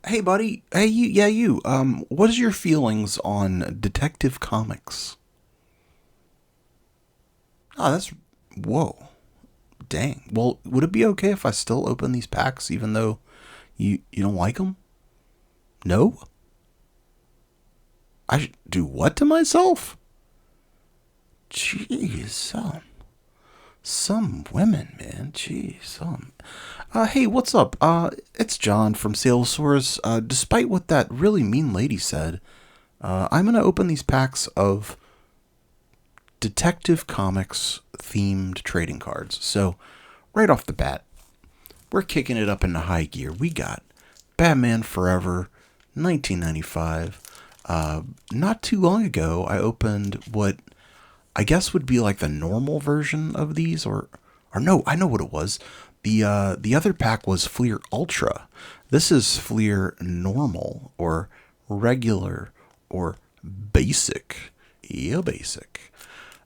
Hey, buddy. Hey, you. Yeah, you. What is your feelings on Detective Comics? Oh, that's whoa, dang. Well, would it be okay if I still open these packs even though you don't like them? No. I should do what to myself? Jeez, some women, man. Jeez, hey, what's up? It's John from Saleosaurus. Despite what that really mean lady said, I'm gonna open these packs of Detective Comics themed trading cards. So, right off the bat, we're kicking it up into high gear. We got Batman Forever, 1995. Not too long ago, I opened what I guess would be like the normal version of these, or no, I know what it was. The other pack was Fleer Ultra. This is Fleer Normal or regular or basic. Yeah, basic.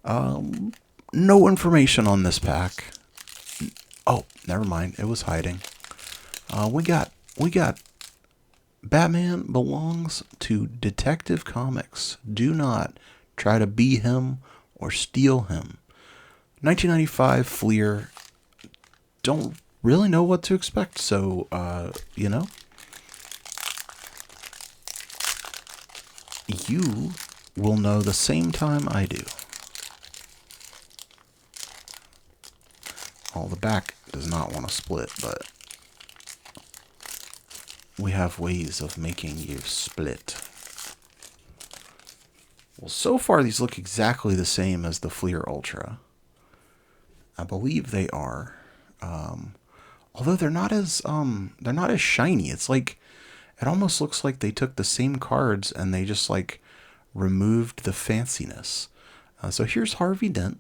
No information on this pack. Oh, never mind. It was hiding. We got Batman belongs to Detective Comics. Do not try to be him or steal him. 1995 Fleer. Don't really know what to expect, so you will know the same time I do. Oh, the back does not want to split, but we have ways of making you split. Well, so far these look exactly the same as the Fleer Ultra. I believe they are. Although they're not as shiny. It's like it almost looks like they took the same cards and they just like removed the fanciness. So here's Harvey Dent,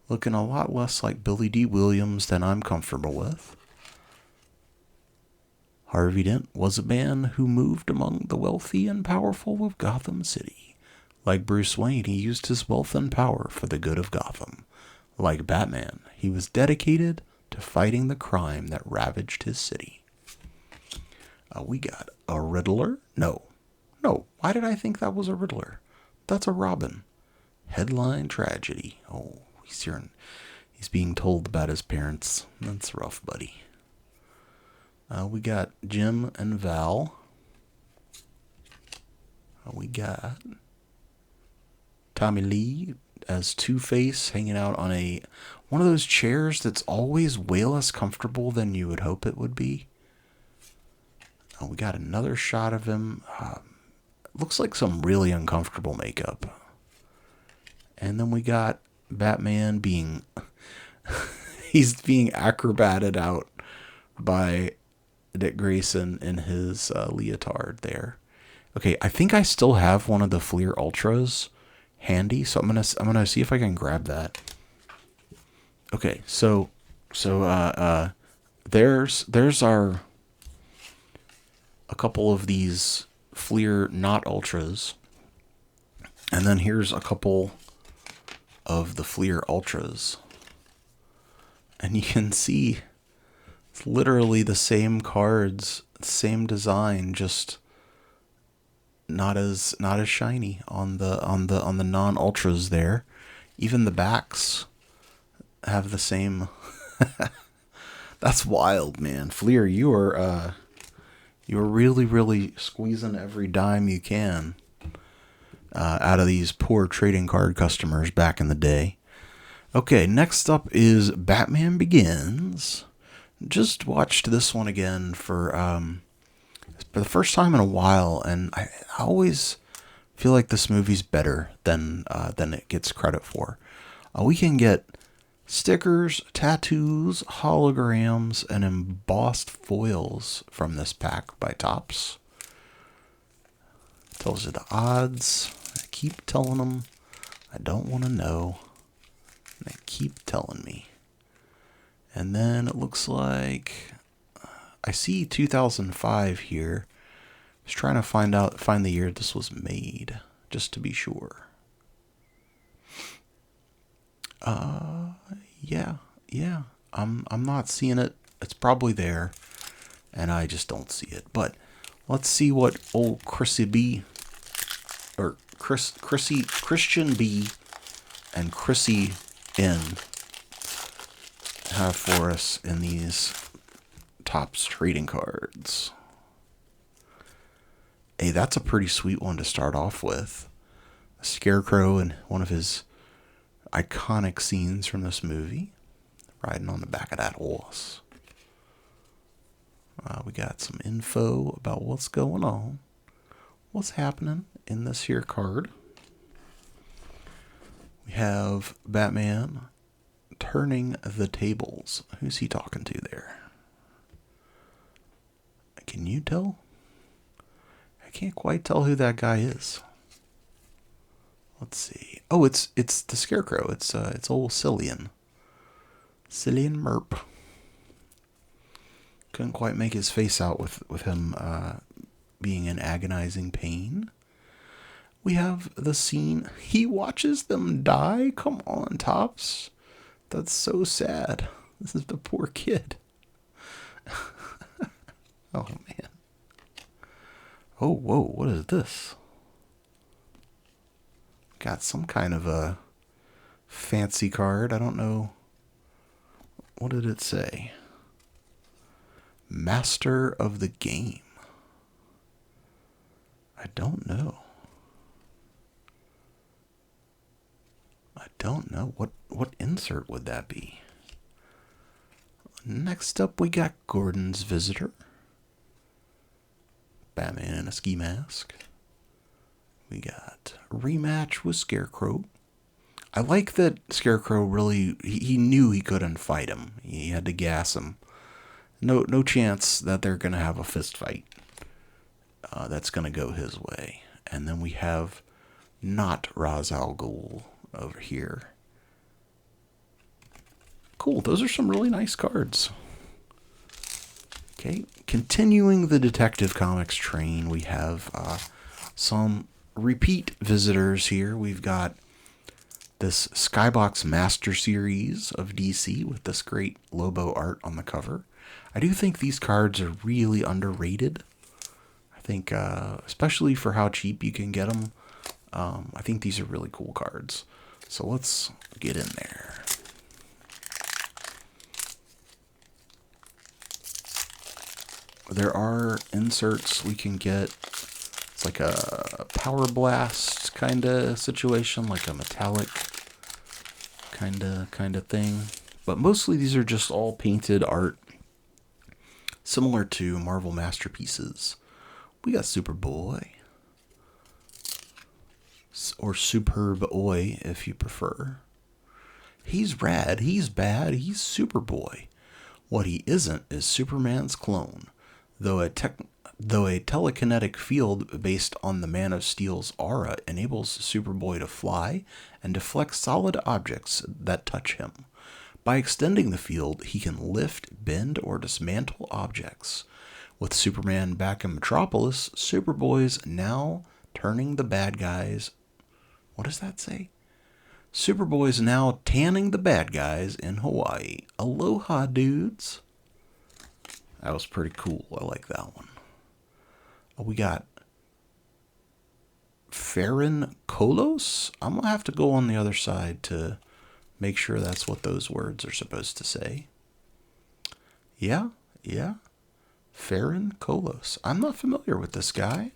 looking a lot less like Billy D. Williams than I'm comfortable with. Harvey Dent was a man who moved among the wealthy and powerful of Gotham City. Like Bruce Wayne, he used his wealth and power for the good of Gotham. Like Batman, he was dedicated to fighting the crime that ravaged his city. We got a Riddler. No. Why did I think that was a Riddler? That's a Robin. Headline tragedy. Oh, he's being told about his parents. That's rough, buddy. We got Jim and Val. We got Tommy Lee as Two-Face hanging out on one of those chairs that's always way less comfortable than you would hope it would be. We got another shot of him. Looks like some really uncomfortable makeup. And then we got Batman he's being acrobated out by Dick Grayson in his leotard there. Okay, I think I still have one of the Fleer Ultras handy, so I'm gonna see if I can grab that. Okay, so there's our a couple of these Fleer not Ultras, and then here's a couple of the Fleer Ultras, and you can see it's literally the same cards, same design, just not as shiny on the non ultras there. Even the backs have the same. That's wild, man. Fleer, you are really squeezing every dime you can out of these poor trading card customers back in the day. Okay, next up is Batman Begins. Just watched this one again for the first time in a while, and I always feel like this movie's better than it gets credit for. We can get stickers, tattoos, holograms, and embossed foils from this pack by Topps. Tells you the odds. I keep telling them I don't want to know. And they keep telling me. And then it looks like I see 2005 here. I was trying to find the year this was made, just to be sure. Yeah. I'm not seeing it. It's probably there, and I just don't see it. But Let's see what old Chrissy B, or Christian B and Chrissy N have for us in these Topps trading cards. Hey, that's a pretty sweet one to start off with. A Scarecrow in one of his iconic scenes from this movie, riding on the back of that horse. We got some info about what's going on, what's happening in this here card. We have Batman turning the tables. Who's he talking to there? Can you tell? I can't quite tell who that guy is. Let's see. Oh, it's the Scarecrow. It's old Cillian. Cillian Merp. Couldn't quite make his face out with him being in agonizing pain. We have the scene. He watches them die? Come on, Topps. That's so sad. This is the poor kid. Oh, man. Oh, whoa, what is this? Got some kind of a fancy card. I don't know. What did it say? Master of the game. I don't know. I don't know. What insert would that be? Next up, we got Gordon's Visitor. Batman in a ski mask. We got rematch with Scarecrow. I like that Scarecrow really, he knew he couldn't fight him. He had to gas him. No chance that they're going to have a fist fight. That's going to go his way. And then we have not Ra's al Ghul over here. Cool, those are some really nice cards. Okay, continuing the Detective Comics train, we have some repeat visitors here. We've got this Skybox Master Series of DC with this great Lobo art on the cover. I do think these cards are really underrated. I think, especially for how cheap you can get them, I think these are really cool cards. So let's get in there. There are inserts we can get. It's like a Power Blast kind of situation, like a metallic kind of thing. But mostly these are just all painted art, similar to Marvel Masterpieces. We got Superboy, or Superb Oi if you prefer. He's rad, he's bad, he's Superboy. What he isn't is Superman's clone. Though a telekinetic field based on the Man of Steel's aura enables Superboy to fly and deflect solid objects that touch him. By extending the field, he can lift, bend, or dismantle objects. With Superman back in Metropolis, Superboy's now turning the bad guys... What does that say? Superboy's now tanning the bad guys in Hawaii. Aloha, dudes. That was pretty cool. I like that one. We got Farron Kolos. I'm going to have to go on the other side to make sure that's what those words are supposed to say. Yeah. Farron Kolos. I'm not familiar with this guy.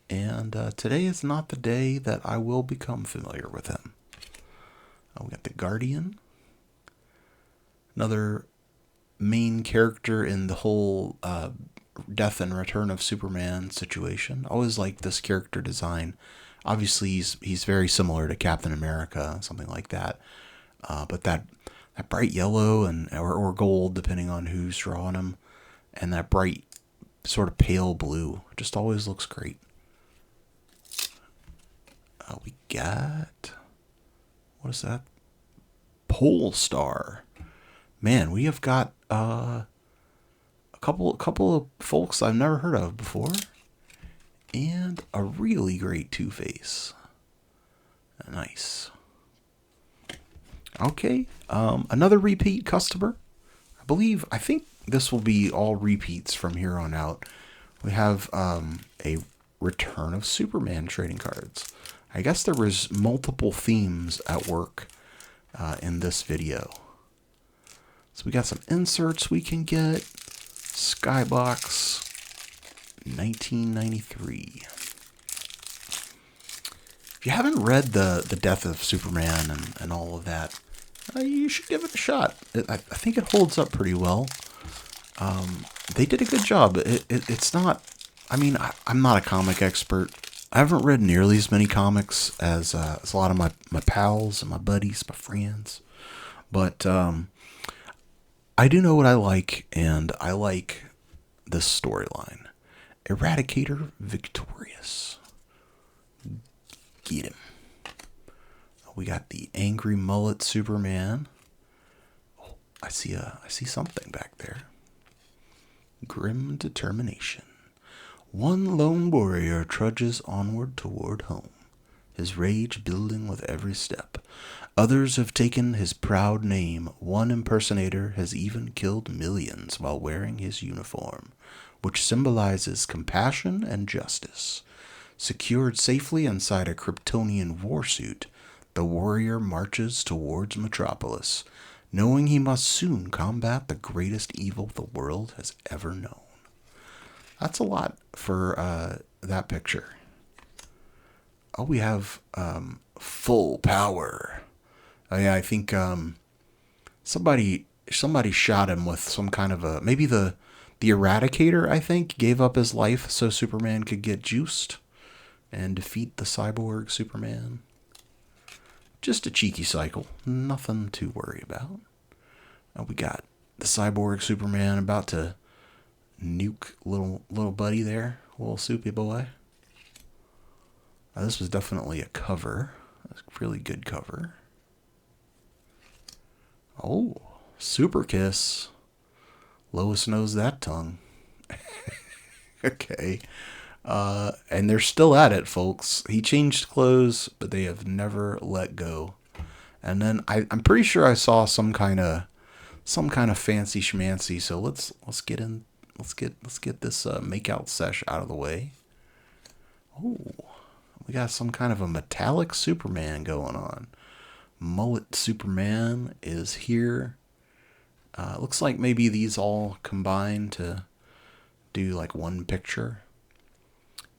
And today is not the day that I will become familiar with him. We got the Guardian. Another main character in the whole death and return of Superman situation. Always liked this character design. Obviously, he's very similar to Captain America, something like that. But that bright yellow or gold, depending on who's drawing him, and that bright sort of pale blue just always looks great. We got, what is that? Polestar. Man, we have got a couple of folks I've never heard of before, and a really great Two-Face. Nice. Okay, another repeat customer. I think this will be all repeats from here on out. We have a Return of Superman trading cards. I guess there was multiple themes at work in this video. So we got some inserts we can get. Skybox 1993. If you haven't read the Death of Superman and all of that, you should give it a shot. I think it holds up pretty well. They did a good job. It's not... I mean, I'm not a comic expert. I haven't read nearly as many comics as a lot of my pals and my buddies, my friends. But I do know what I like, and I like this storyline. Eradicator victorious. Get him. We got the angry mullet Superman. Oh, I see something back there. Grim determination. One lone warrior trudges onward toward home, his rage building with every step. Others have taken his proud name. One impersonator has even killed millions while wearing his uniform, which symbolizes compassion and justice. Secured safely inside a Kryptonian warsuit, the warrior marches towards Metropolis, knowing he must soon combat the greatest evil the world has ever known. That's a lot for that picture. Oh, we have full power. Oh, yeah, I think somebody shot him with some kind of a... Maybe the Eradicator, I think, gave up his life so Superman could get juiced and defeat the cyborg Superman. Just a cheeky cycle. Nothing to worry about. We got the cyborg Superman about to nuke little buddy there. Little soupy boy. This was definitely a cover. A really good cover. Oh, Super Kiss. Lois knows that tongue. Okay. And they're still at it, folks. He changed clothes, but they have never let go. And then I'm pretty sure I saw some kind of fancy schmancy. So let's get in. Let's get this makeout sesh out of the way. Oh, we got some kind of a metallic Superman going on. Mullet Superman is here. Looks like maybe these all combine to do like one picture.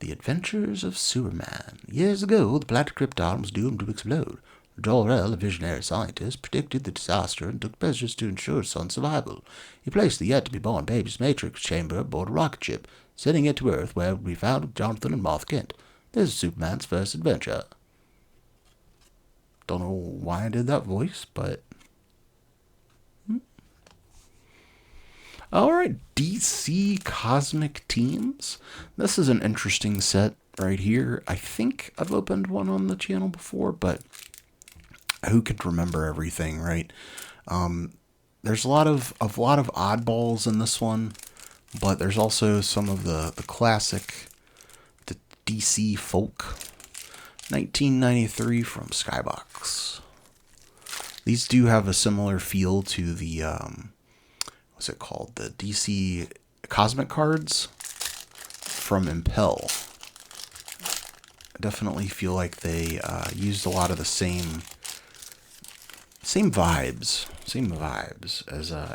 The Adventures of Superman. Years ago, the planet Krypton was doomed to explode. Jor-El, a visionary scientist, predicted the disaster and took measures to ensure his son's survival. He placed the yet-to-be-born baby's matrix chamber aboard a rocket ship, sending it to Earth, where it would be found with Jonathan and Martha Kent. This is Superman's first adventure. Don't know why I did that voice, but... Alright, DC Cosmic Teams. This is an interesting set right here. I think I've opened one on the channel before, but who could remember everything, right? There's a lot of oddballs in this one, but there's also some of the classic the DC folk. 1993 from Skybox. These do have a similar feel to the what's it called? The DC Cosmic cards from Impel. I definitely feel like they used a lot of the same vibes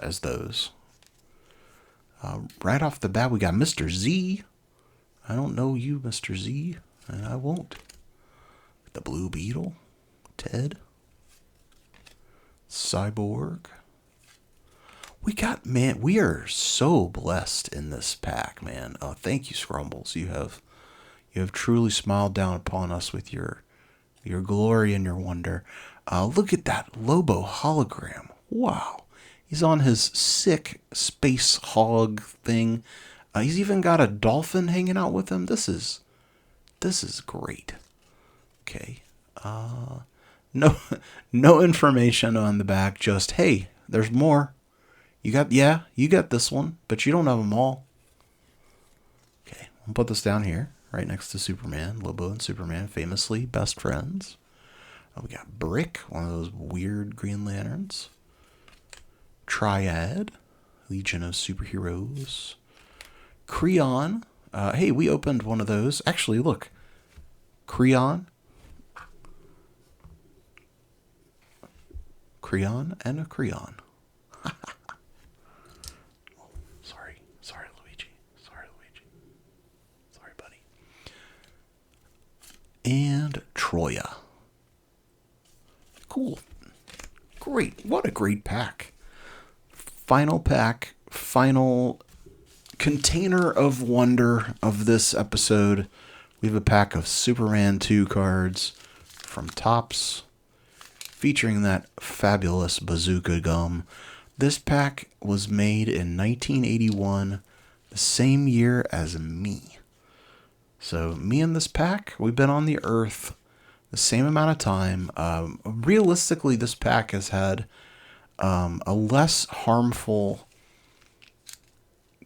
as those. Right off the bat, we got Mr. Z. I don't know you, Mr. Z, and I won't. The Blue Beetle, Ted, Cyborg. We are so blessed in this pack, man. Thank you, Scrumbles. You have truly smiled down upon us with your glory and your wonder. Look at that Lobo hologram. Wow. He's on his sick space hog thing. He's even got a dolphin hanging out with him. This is great. Okay. No information on the back. Just, hey, there's more. You got this one, but you don't have them all. Okay, I'll put this down here, right next to Superman. Lobo and Superman, famously best friends. We got Brick, one of those weird Green Lanterns. Triad, Legion of Superheroes. Creon, Hey, we opened one of those. Actually, look. Creon. Creon and a Creon. Sorry, Luigi. Sorry, buddy. And Troya. Cool. Great. What a great pack. Final pack. Final container of wonder of this episode. We have a pack of Superman 2 cards from Topps, featuring that fabulous bazooka gum. This pack was made in 1981, the same year as me. So me and this pack, we've been on the earth the same amount of time. Realistically, this pack has had a less harmful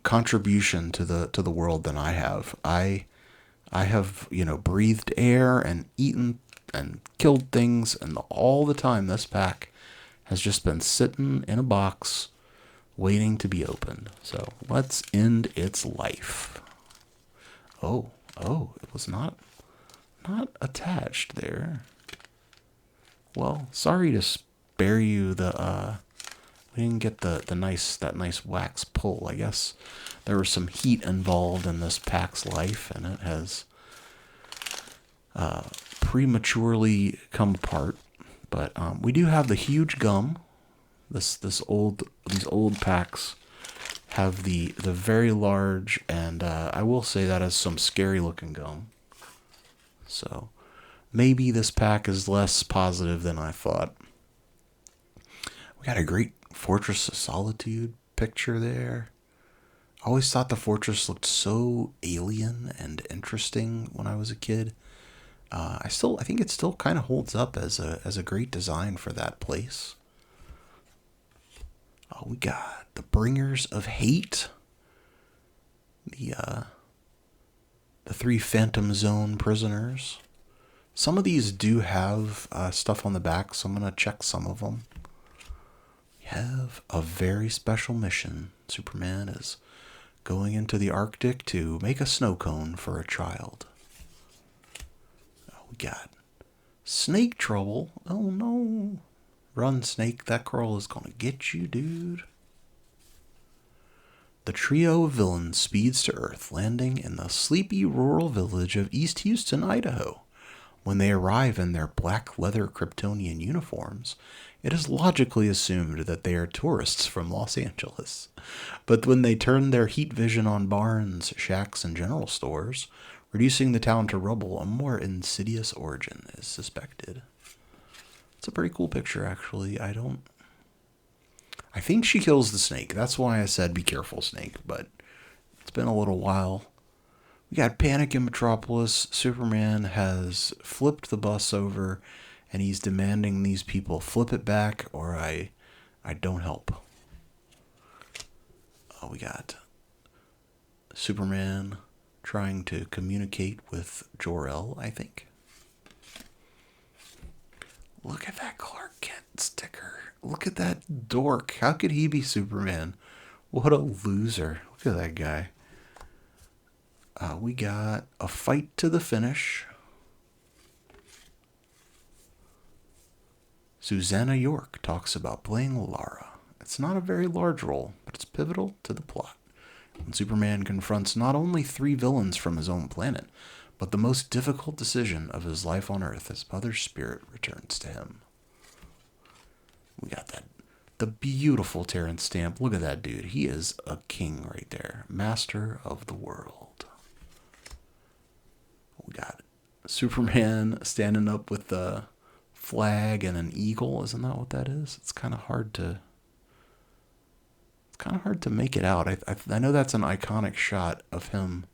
contribution to the world than I have. I have, breathed air and eaten and killed things, and all the time this pack has just been sitting in a box waiting to be opened. So let's end its life. Oh, it was not attached there. Well, sorry to spare you the we didn't get that nice wax pull. I guess there was some heat involved in this pack's life, and it has prematurely come apart. But we do have the huge gum. These old packs have the very large, and I will say that is some scary looking gum. So maybe this pack is less positive than I thought. We got a great Fortress of Solitude picture there. I always thought the fortress looked so alien and interesting when I was a kid. I think it still kind of holds up as a great design for that place. Oh, we got the Bringers of Hate. The 3 Phantom Zone prisoners. Some of these do have stuff on the back, so I'm going to check some of them. We have a very special mission. Superman is going into the Arctic to make a snow cone for a child. We got Snake Trouble. Oh no. Run, Snake. That girl is going to get you, dude. The trio of villains speeds to Earth, landing in the sleepy rural village of East Houston, Idaho. When they arrive in their black leather Kryptonian uniforms, it is logically assumed that they are tourists from Los Angeles. But when they turn their heat vision on barns, shacks, and general stores, reducing the town to rubble, a more insidious origin is suspected. It's a pretty cool picture, actually. I think she kills the snake. That's why I said be careful, Snake, but it's been a little while. We got Panic in Metropolis. Superman has flipped the bus over, and he's demanding these people flip it back or I don't help. Oh, we got Superman trying to communicate with Jor-El, I think. Look at that Clark Kent sticker. Look at that dork. How could he be Superman? What a loser. Look at that guy. We got a fight to the finish. Susanna York talks about playing Lara. It's not a very large role, but it's pivotal to the plot. When Superman confronts not only 3 villains from his own planet, but the most difficult decision of his life on Earth, his mother's spirit returns to him. We got the beautiful Terrence Stamp. Look at that dude. He is a king right there. Master of the world. We got Superman standing up with the flag and an eagle. Isn't that what that is? It's kind of hard to make it out. I know that's an iconic shot of him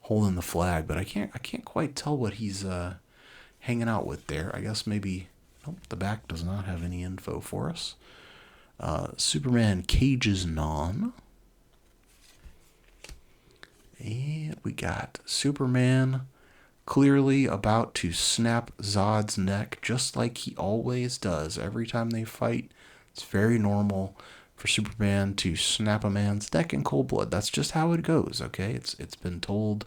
holding the flag, but I can't quite tell what he's hanging out with there. I guess maybe the back does not have any info for us. Superman cages Non. And we got Superman clearly about to snap Zod's neck, just like he always does every time they fight. It's very normal. for Superman to snap a man's neck in cold blood. That's just how it goes, okay? It's been told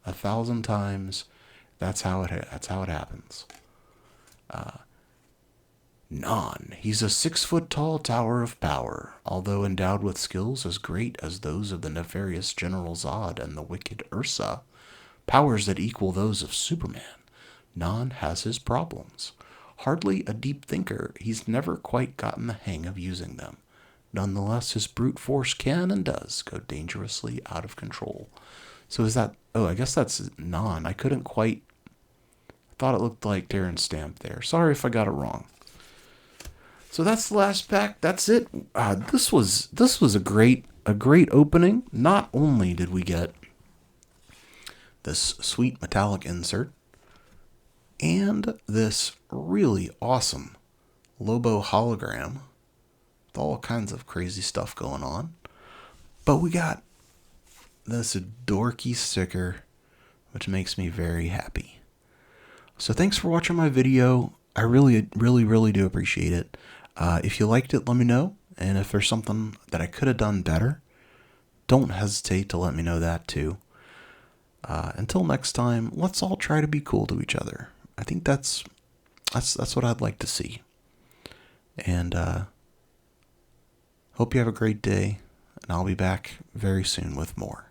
1,000 times. That's how it happens. Non. He's a 6-foot tall tower of power, although endowed with skills as great as those of the nefarious General Zod and the wicked Ursa, powers that equal those of Superman. Non has his problems. Hardly a deep thinker, he's never quite gotten the hang of using them. Nonetheless, his brute force can and does go dangerously out of control. So is that... Oh, I guess that's Non. I couldn't quite... I thought it looked like Darren's stamp there. Sorry if I got it wrong. So that's the last pack. That's it. This was a great opening. Not only did we get this sweet metallic insert and this really awesome Lobo hologram with all kinds of crazy stuff going on, but we got this dorky sticker, which makes me very happy. So thanks for watching my video. I really do appreciate it. If you liked it, let me know. And if there's something that I could have done better, don't hesitate to let me know that too. Until next time, let's all try to be cool to each other. I think that's what I'd like to see. And hope you have a great day, and I'll be back very soon with more.